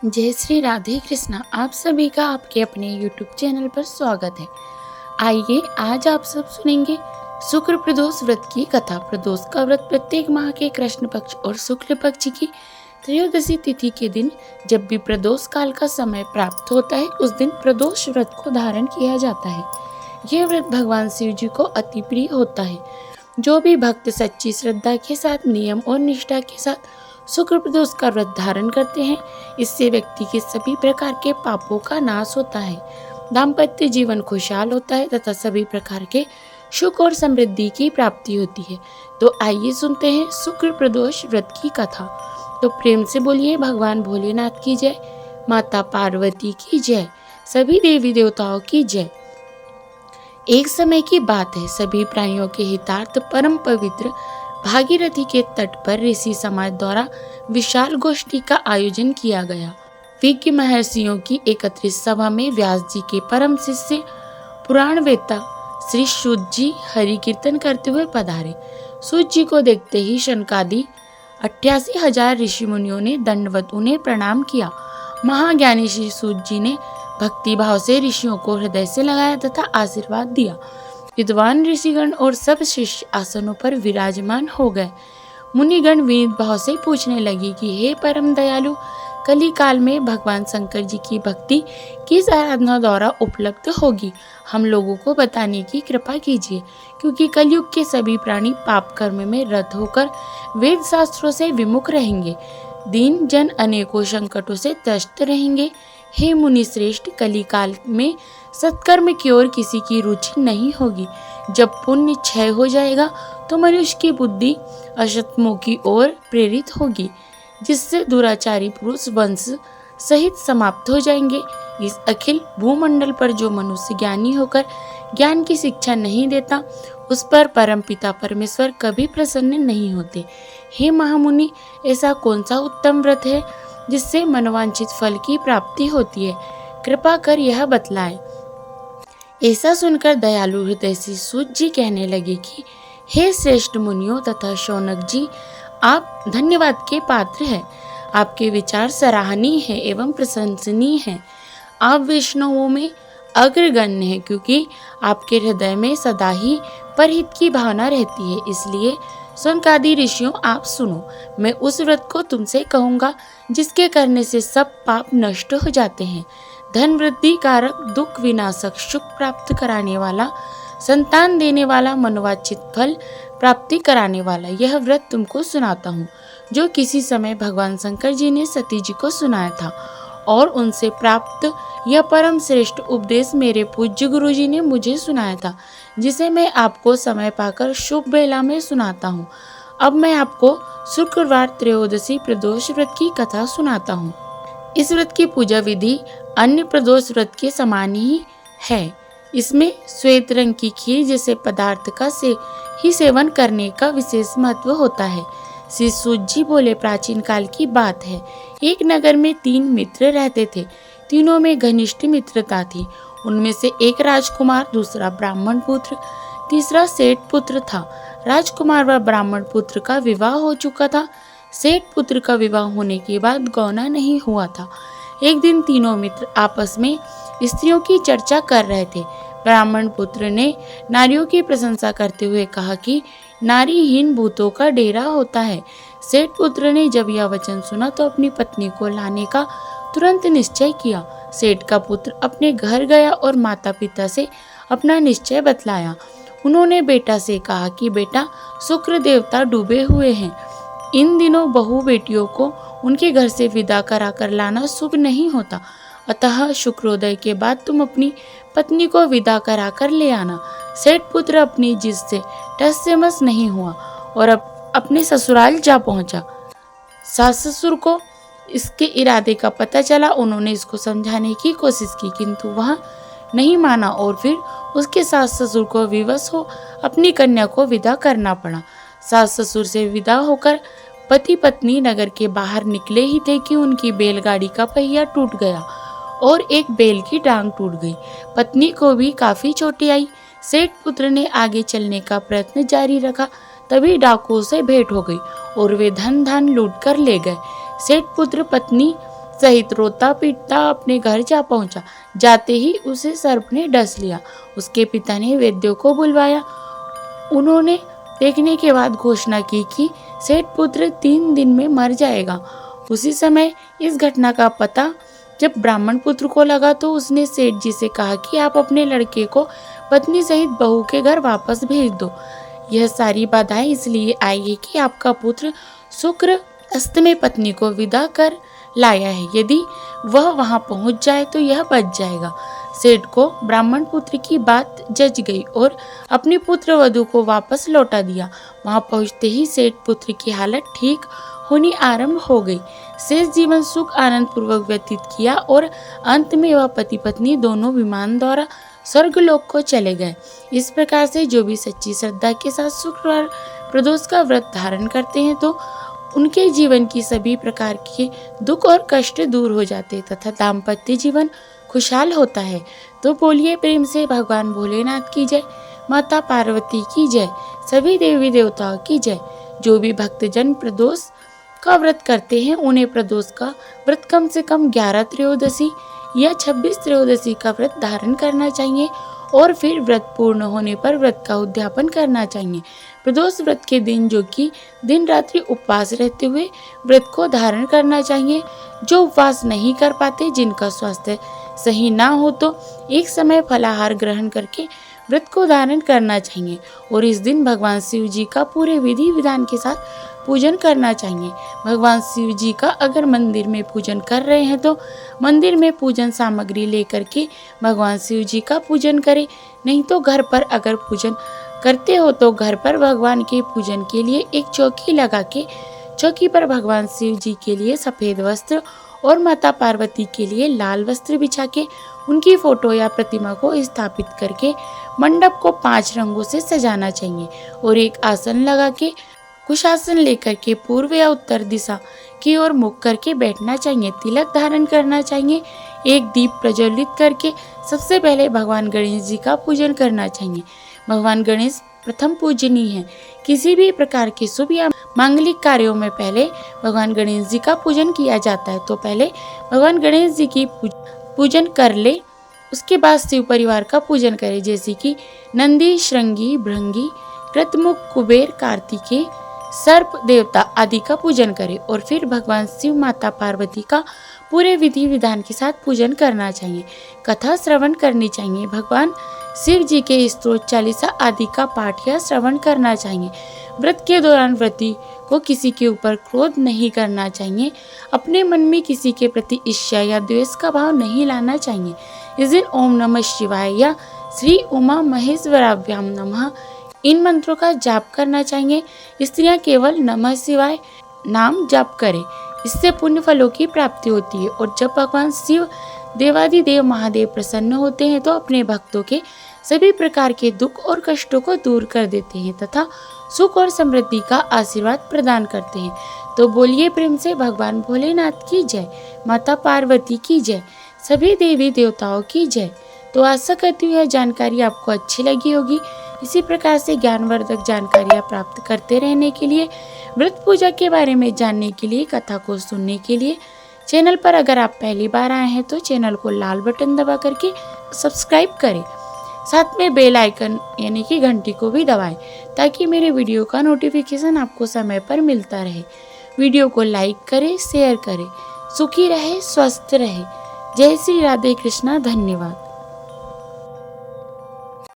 जय श्री राधे कृष्णा। आप सभी का आपके अपने YouTube चैनल पर स्वागत है। आइए आज आप सब सुनेंगे शुक्र प्रदोष व्रत की कथा। प्रदोष का व्रत प्रत्येक माह के कृष्ण पक्ष और शुक्ल पक्ष की त्रयोदशी तिथि के दिन जब भी प्रदोष काल का समय प्राप्त होता है उस दिन प्रदोष व्रत को धारण किया जाता है। यह व्रत भगवान शिव जी को अति प्रिय होता है। जो भी भक्त सच्ची श्रद्धा के साथ नियम और निष्ठा के साथ शुक्र प्रदोष का व्रत धारण करते हैं, इससे व्यक्ति के सभी प्रकार के पापों का नाश होता है, दाम्पत्य जीवन खुशहाल होता है तथा सभी प्रकार के सुख और समृद्धि की प्राप्ति होती है। तो आइए सुनते हैं शुक्र प्रदोष व्रत की कथा। तो प्रेम से बोलिए भगवान भोलेनाथ की जय, माता पार्वती की जय, सभी देवी देवताओं की जय। एक समय की बात है, सभी प्राणियों के हितार्थ परम पवित्र भागीरथी के तट पर ऋषि समाज द्वारा विशाल गोष्ठी का आयोजन किया गया। विज्ञ महर्षियों की एकत्रित सभा में व्यास जी के परम शिष्य पुराण वेत्ता श्री सूत जी हरि कीर्तन करते हुए पधारे। सूत जी को देखते ही शनकादि 88,000 ऋषि मुनियों ने दंडवत उन्हें प्रणाम किया। महाज्ञानी श्री सूत जी ने भक्ति भाव से ऋषियों को हृदय से लगाया तथा आशीर्वाद दिया। विद्वान ऋषिगण और सब शिष्य आसनों पर विराजमान हो गए। मुनिगण विनीत भाव से पूछने लगे कि हे परम दयालु, कली काल में भगवान शंकर जी की भक्ति किस आराधना द्वारा उपलब्ध होगी, हम लोगों को बताने की कृपा कीजिए, क्योंकि कलयुग के सभी प्राणी पाप कर्म में रत होकर वेद शास्त्रों से विमुख रहेंगे। दीन जन अनेकों संकटों से त्रस्त रहेंगे। हे मुनि श्रेष्ठ, कली काल में सत्कर्म की ओर किसी की रुचि नहीं होगी। जब पुण्य क्षय हो जाएगा तो मनुष्य की बुद्धि असत्मों की ओर प्रेरित होगी, जिससे दुराचारी पुरुष वंश सहित समाप्त हो जाएंगे। इस अखिल भूमंडल पर जो मनुष्य ज्ञानी होकर ज्ञान की शिक्षा नहीं देता, उस पर परमपिता परमेश्वर कभी प्रसन्न नहीं होते। हे महामुनि, ऐसा कौन सा उत्तम व्रत है जिससे मनोवांछित फल की प्राप्ति होती है? कृपा कर यह बतलाए। ऐसा सुनकर दयालु हृदय से सूत जी कहने लगे कि हे श्रेष्ठ मुनियों तथा शौनक जी, आप धन्यवाद के पात्र हैं। आपके विचार सराहनीय है एवं प्रशंसनीय है। आप वैष्णवों में अग्रगण्य है, क्योंकि आपके हृदय में सदा ही परहित की भावना रहती है। इसलिए शौनकादि ऋषियों, आप सुनो, मैं उस व्रत को तुमसे कहूँगा जिसके करने से सब पाप नष्ट हो जाते हैं। धन वृद्धि कारक, दुख विनाशक, सुख प्राप्त कराने वाला, संतान देने वाला, मनोवांछित फल प्राप्ति कराने वाला यह व्रत तुमको सुनाता हूँ, जो किसी समय भगवान शंकर जी ने सती जी को सुनाया था, और उनसे प्राप्त यह परम श्रेष्ठ उपदेश मेरे पूज्य गुरु जी ने मुझे सुनाया था, जिसे मैं आपको समय पाकर शुभ बेला में सुनाता हूँ। अब मैं आपको शुक्रवार त्रयोदशी प्रदोष व्रत की कथा सुनाता हूँ। इस व्रत की पूजा विधि अन्य प्रदोष व्रत के समान ही है। इसमें श्वेत रंग की खीर जैसे पदार्थ का ही सेवन करने का विशेष महत्व होता है। श्री सूत जी बोले, प्राचीन काल की बात है, एक नगर में 3 मित्र रहते थे। तीनों में घनिष्ठ मित्रता थी। उनमें से एक राजकुमार, दूसरा ब्राह्मण पुत्र, तीसरा सेठ पुत्र था। राजकुमार व ब्राह्मण पुत्र का विवाह हो चुका था। सेठ पुत्र का विवाह होने के बाद गौना नहीं हुआ था। एक दिन तीनों मित्र आपस में स्त्रियों की चर्चा कर रहे थे। ब्राह्मण पुत्र ने नारियों की प्रशंसा करते हुए कहा कि नारीहीन भूतों का डेरा होता है। सेठ पुत्र ने जब यह वचन सुना तो अपनी पत्नी को लाने का तुरंत निश्चय किया। सेठ का पुत्र अपने घर गया और माता पिता से अपना निश्चय बतलाया। उन्होंने बेटा से कहा कि बेटा, शुक्र देवता डूबे हुए हैं। इन दिनों बहू बेटियों को उनके घर से विदा कराकर लाना शुभ नहीं होता, अतः शुक्रोदय के बाद तुम अपनी पत्नी को विदा कराकर ले आना। सेठ पुत्र अपनी जिद से टस से मस नहीं हुआ और अपने ससुराल जा पहुंचा। सास ससुर को इसके इरादे का पता चला। उन्होंने इसको समझाने की कोशिश की, किंतु वह नहीं माना और फिर उसके सास ससुर को विवश हो अपनी कन्या को विदा करना पड़ा। सास ससुर से विदा होकर पति पत्नी नगर के बाहर निकले ही थे कि उनकी बैलगाड़ी का पहिया टूट गया और एक बैल की टांग टूट गई। पत्नी को भी काफी चोटें आई। सेठ पुत्र ने आगे चलने का प्रयत्न जारी रखा, तभी डाकुओं से भेंट हो गई और वे धन लूट कर ले गए। सेठ पुत्र पत्नी सहित रोता पीटता अपने घर जा पहुंचा। जाते ही उसे सर्प ने डस लिया। उसके पिता ने वैद्यों को बुलवाया। उन्होंने देखने के बाद घोषणा की कि सेठ पुत्र 3 दिन में मर जाएगा। उसी समय इस घटना का पता जब ब्राह्मण पुत्र को लगा तो उसने सेठ जी से कहा कि आप अपने लड़के को पत्नी सहित बहू के घर वापस भेज दो। यह सारी बाधाएं इसलिए आई है कि आपका पुत्र शुक्र अस्त में पत्नी को विदा कर लाया है। यदि वह वहां पहुंच जाए तो यह बच जाएगा। सेठ को ब्राह्मण पुत्र की बात जच गई और अपनी पुत्र वधू को वापस लौटा दिया। वहां पहुंचते ही सेठ पुत्र की हालत ठीक होनी आरंभ हो गई। शेष जीवन सुख आनंद पूर्वक व्यतीत किया और अंत में वह पति पत्नी दोनों विमान द्वारा स्वर्गलोक को चले गए। इस प्रकार से जो भी सच्ची श्रद्धा के साथ शुक्रवार प्रदोष का व्रत धारण करते हैं तो उनके जीवन की सभी प्रकार के दुख और कष्ट दूर हो जाते तथा दाम्पत्य जीवन खुशहाल होता है। तो बोलिए प्रेम से भगवान भोलेनाथ की जय, माता पार्वती की जय, सभी देवी देवताओं की जय। जो भी भक्तजन प्रदोष का व्रत करते हैं उन्हें प्रदोष का व्रत कम से कम 11 त्रयोदशी या 26 त्रयोदशी का व्रत धारण करना चाहिए और फिर व्रत पूर्ण होने पर व्रत का उद्यापन करना चाहिए। प्रदोष व्रत के दिन जो कि दिन रात्रि उपवास रहते हुए व्रत को धारण करना चाहिए। जो उपवास नहीं कर पाते, जिनका स्वास्थ्य सही ना हो तो एक समय फलाहार ग्रहण करके व्रत को धारण करना चाहिए और इस दिन भगवान शिव जी का पूरे विधि विधान के साथ पूजन करना चाहिए। भगवान शिव जी का अगर मंदिर में पूजन कर रहे हैं तो मंदिर में पूजन सामग्री लेकर के भगवान शिव जी का पूजन करें। नहीं तो घर पर अगर पूजन करते हो तो घर पर भगवान के पूजन के लिए एक चौकी लगा के चौकी पर भगवान शिव जी के लिए सफ़ेद वस्त्र और माता पार्वती के लिए लाल वस्त्र बिछा के उनकी फोटो या प्रतिमा को स्थापित करके मंडप को 5 रंगों से सजाना चाहिए और एक आसन लगा के कुशासन लेकर के पूर्व या उत्तर दिशा की ओर मुख करके बैठना चाहिए। तिलक धारण करना चाहिए। एक दीप प्रज्वलित करके सबसे पहले भगवान गणेश जी का पूजन करना चाहिए। भगवान गणेश प्रथम पूजनीय है। किसी भी प्रकार के शुभ या मांगलिक कार्यों में पहले भगवान गणेश जी का पूजन किया जाता है। तो पहले भगवान गणेश जी की पूजन कर ले, उसके बाद शिव परिवार का पूजन करें, जैसे कि नंदी, श्रृंगी, भृंगी, कृतमुख, कुबेर, कार्तिकेय, सर्प देवता आदि का पूजन करें और फिर भगवान शिव माता पार्वती का पूरे विधि विधान के साथ पूजन करना चाहिए। कथा श्रवण करनी चाहिए। भगवान शिव जी के स्तोत्र चालीसा आदि का पाठ या श्रवण करना चाहिए। व्रत के दौरान व्रती को किसी के ऊपर क्रोध नहीं करना चाहिए। अपने मन में किसी के प्रति ईर्ष्या या द्वेष का भाव नहीं लाना चाहिए। इस दिन ओम नमः शिवाय या श्री उमा महेश्वराभ्याम नमः इन मंत्रों का जाप करना चाहिए। स्त्रियां केवल नमः शिवाय नाम जाप करें, इससे पुण्य फलों की प्राप्ति होती है। और जब भगवान शिव देवादिदेव महादेव प्रसन्न होते हैं तो अपने भक्तों के सभी प्रकार के दुख और कष्टों को दूर कर देते हैं तथा सुख और समृद्धि का आशीर्वाद प्रदान करते हैं। तो बोलिए प्रेम से भगवान भोलेनाथ की जय, माता पार्वती की जय, सभी देवी देवताओं की जय। तो आशा करती हूँ यह जानकारी आपको अच्छी लगी होगी। इसी प्रकार से ज्ञानवर्धक जानकारियाँ प्राप्त करते रहने के लिए, व्रत पूजा के बारे में जानने के लिए, कथा को सुनने के लिए चैनल पर अगर आप पहली बार आए हैं तो चैनल को लाल बटन दबा करके सब्सक्राइब करें। साथ में बेल आइकन यानी कि घंटी को भी दबाएं ताकि मेरे वीडियो का नोटिफिकेशन आपको समय पर मिलता रहे। वीडियो को लाइक करें, शेयर करें। सुखी रहे, स्वस्थ रहे। जय श्री राधे कृष्णा। धन्यवाद।